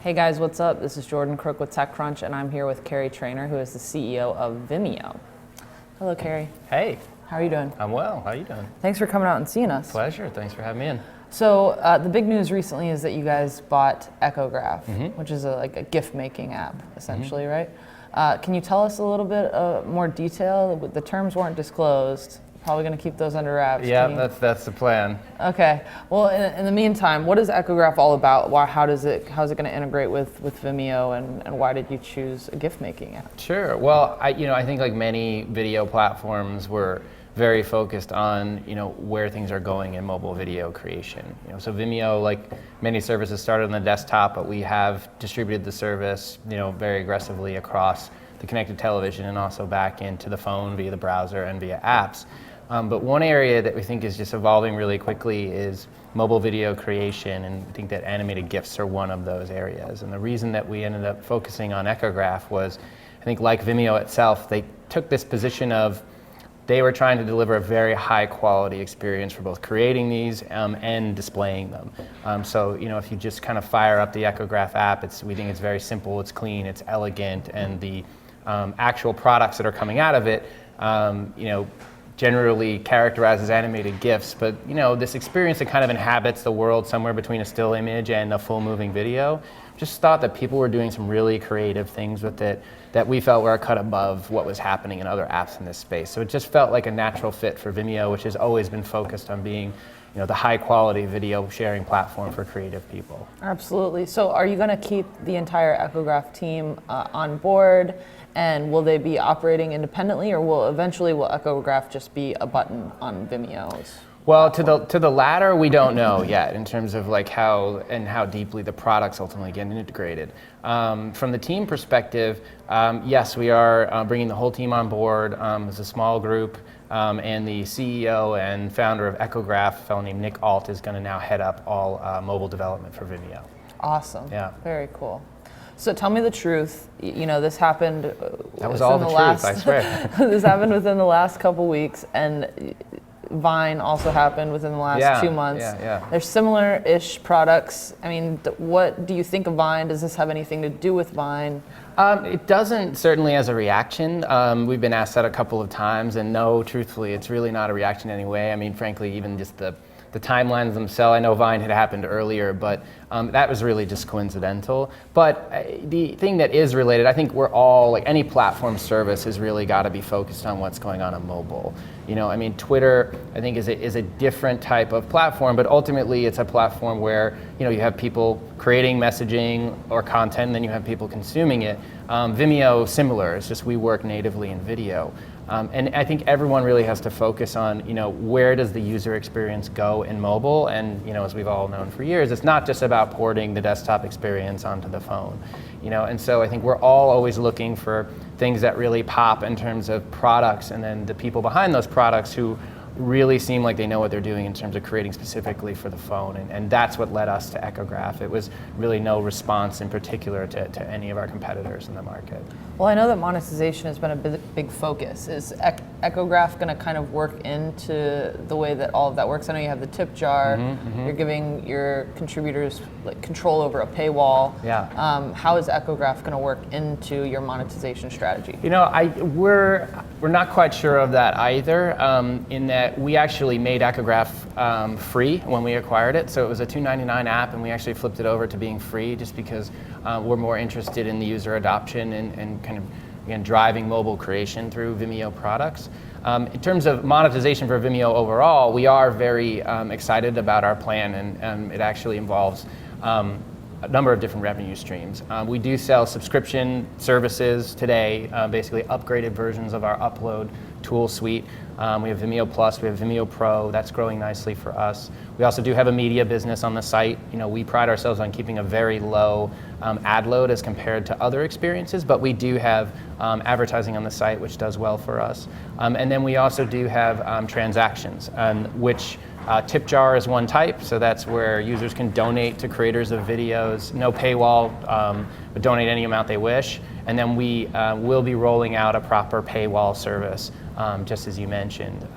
Hey guys, what's up? This is Jordan Crook with TechCrunch, and I'm here with Kerry Trainor, who is the CEO of Vimeo. Hello, Kerry. Hey. How are you doing? I'm well. How are you doing? Thanks for coming out and seeing us. Pleasure. Thanks for having me in. So the big news recently is that you guys bought Echograph, which is like a gift-making app, essentially, right? Can you tell us a little bit more detail? The terms weren't disclosed. Probably going to keep those under wraps. Yeah, that's the plan. Okay. Well, in the meantime, what is Echograph all about? How's it going to integrate with Vimeo, and why did you choose a gift-making app? Sure. Well, I think like many video platforms, we're very focused on where things are going in mobile video creation. So Vimeo, like many services, started on the desktop, but we have distributed the service very aggressively across the connected television and also back into the phone via the browser and via apps. But one area that we think is just evolving really quickly is mobile video creation, and I think that animated GIFs are one of those areas. And the reason that we ended up focusing on Echograph was, I think like Vimeo itself, they took this position of they were trying to deliver a very high quality experience for both creating these and displaying them. So if you just kind of fire up the Echograph app, we think it's very simple, it's clean, it's elegant, and the actual products that are coming out of it, generally characterized as animated GIFs, but this experience that kind of inhabits the world somewhere between a still image and a full moving video. Just thought that people were doing some really creative things with it that we felt were a cut above what was happening in other apps in this space. So it just felt like a natural fit for Vimeo, which has always been focused on being the high quality video sharing platform for creative people. Absolutely. So are you going to keep the entire Echograph team on board? And will they be operating independently, or will Echograph just be a button on Vimeo's? Well, to the latter, we don't know yet in terms of like how deeply the products ultimately get integrated. From the team perspective, yes, we are bringing the whole team on board as a small group, and the CEO and founder of Echograph, a fellow named Nick Alt, is going to now head up all mobile development for Vimeo. Awesome. Yeah. Very cool. So tell me the truth. This happened. That was all the truth, I swear. This happened within the last couple weeks, and Vine also happened within the last 2 months. Yeah. They're similar-ish products. I mean, what do you think of Vine? Does this have anything to do with Vine? It doesn't, certainly as a reaction. We've been asked that a couple of times, and no, truthfully, it's really not a reaction anyway. I mean, frankly, even just the timelines themselves, I know Vine had happened earlier, but that was really just coincidental. But the thing that is related, I think we're all, like any platform service has really got to be focused on what's going on mobile. Twitter, I think, is a different type of platform, but ultimately it's a platform where, you have people creating messaging or content, and then you have people consuming it. Vimeo, similar, it's just we work natively in video. And I think everyone really has to focus on, where does the user experience go in mobile? And, as we've all known for years, it's not just about porting the desktop experience onto the phone. And so I think we're all always looking for things that really pop in terms of products, and then the people behind those products who really seem like they know what they're doing in terms of creating specifically for the phone. And that's what led us to Echograph. It was really no response in particular to any of our competitors in the market. Well, I know that monetization has been a big focus. Is Echograph going to kind of work into the way that all of that works? I know you have the tip jar. You're giving your contributors control over a paywall. Yeah. How is Echograph going to work into your monetization strategy? We're not quite sure of that either, in that we actually made Echograph free when we acquired it. So it was a $2.99 app, and we actually flipped it over to being free just because we're more interested in the user adoption and kind of, again, driving mobile creation through Vimeo products. In terms of monetization for Vimeo overall, we are very excited about our plan, and it actually involves a number of different revenue streams. We do sell subscription services today, basically upgraded versions of our upload tool suite. We have Vimeo Plus, we have Vimeo Pro, that's growing nicely for us. We also do have a media business on the site. We pride ourselves on keeping a very low ad load as compared to other experiences, but we do have advertising on the site, which does well for us. And then we also do have transactions, which tip jar is one type, so that's where users can donate to creators of videos, no paywall, but donate any amount they wish. And then we will be rolling out a proper paywall service, just as you mentioned,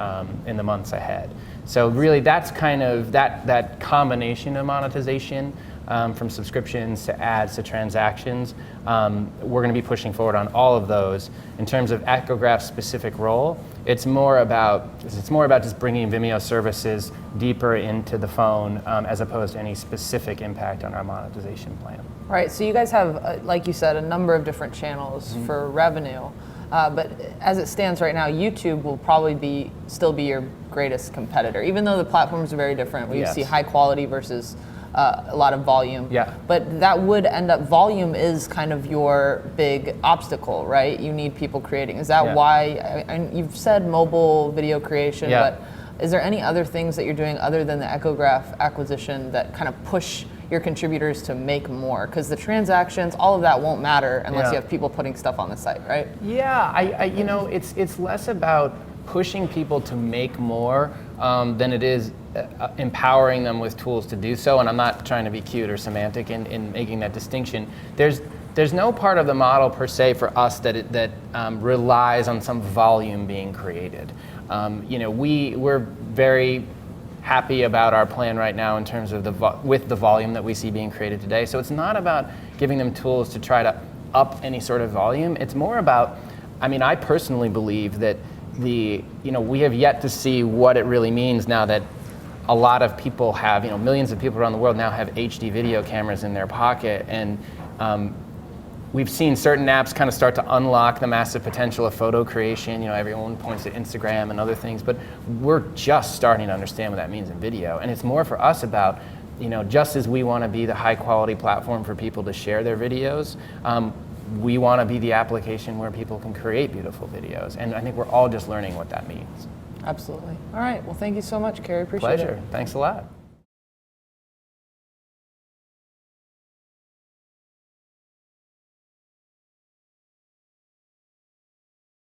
in the months ahead. So really that's kind of that combination of monetization from subscriptions to ads to transactions. We're going to be pushing forward on all of those. In terms of Echograph's specific role, it's more about just bringing Vimeo services deeper into the phone as opposed to any specific impact on our monetization plan. Right, so you guys have, like you said, a number of different channels for revenue. But as it stands right now, YouTube will probably still be your greatest competitor, even though the platforms are very different. We see high quality versus a lot of volume. Yeah. But that would end up, volume is kind of your big obstacle, right? You need people creating. Is that why, you've said mobile video creation, but is there any other things that you're doing other than the Echograph acquisition that kind of push your contributors to make more? Because the transactions, all of that won't matter unless you have people putting stuff on the site, right? Yeah, you know, it's less about pushing people to make more than it is empowering them with tools to do so. And I'm not trying to be cute or semantic in making that distinction. There's no part of the model per se for us that relies on some volume being created. You know, we're very happy about our plan right now in terms of with the volume that we see being created today. So it's not about giving them tools to try to up any sort of volume. It's more about, I mean, I personally believe that we have yet to see what it really means now that a lot of people have, millions of people around the world now have HD video cameras in their pocket, and we've seen certain apps kind of start to unlock the massive potential of photo creation. Everyone points to Instagram and other things, but we're just starting to understand what that means in video. And it's more for us about, just as we want to be the high quality platform for people to share their videos, we want to be the application where people can create beautiful videos. And I think we're all just learning what that means. Absolutely. All right. Well, thank you so much, Kerry. Appreciate it. Pleasure. Thanks a lot.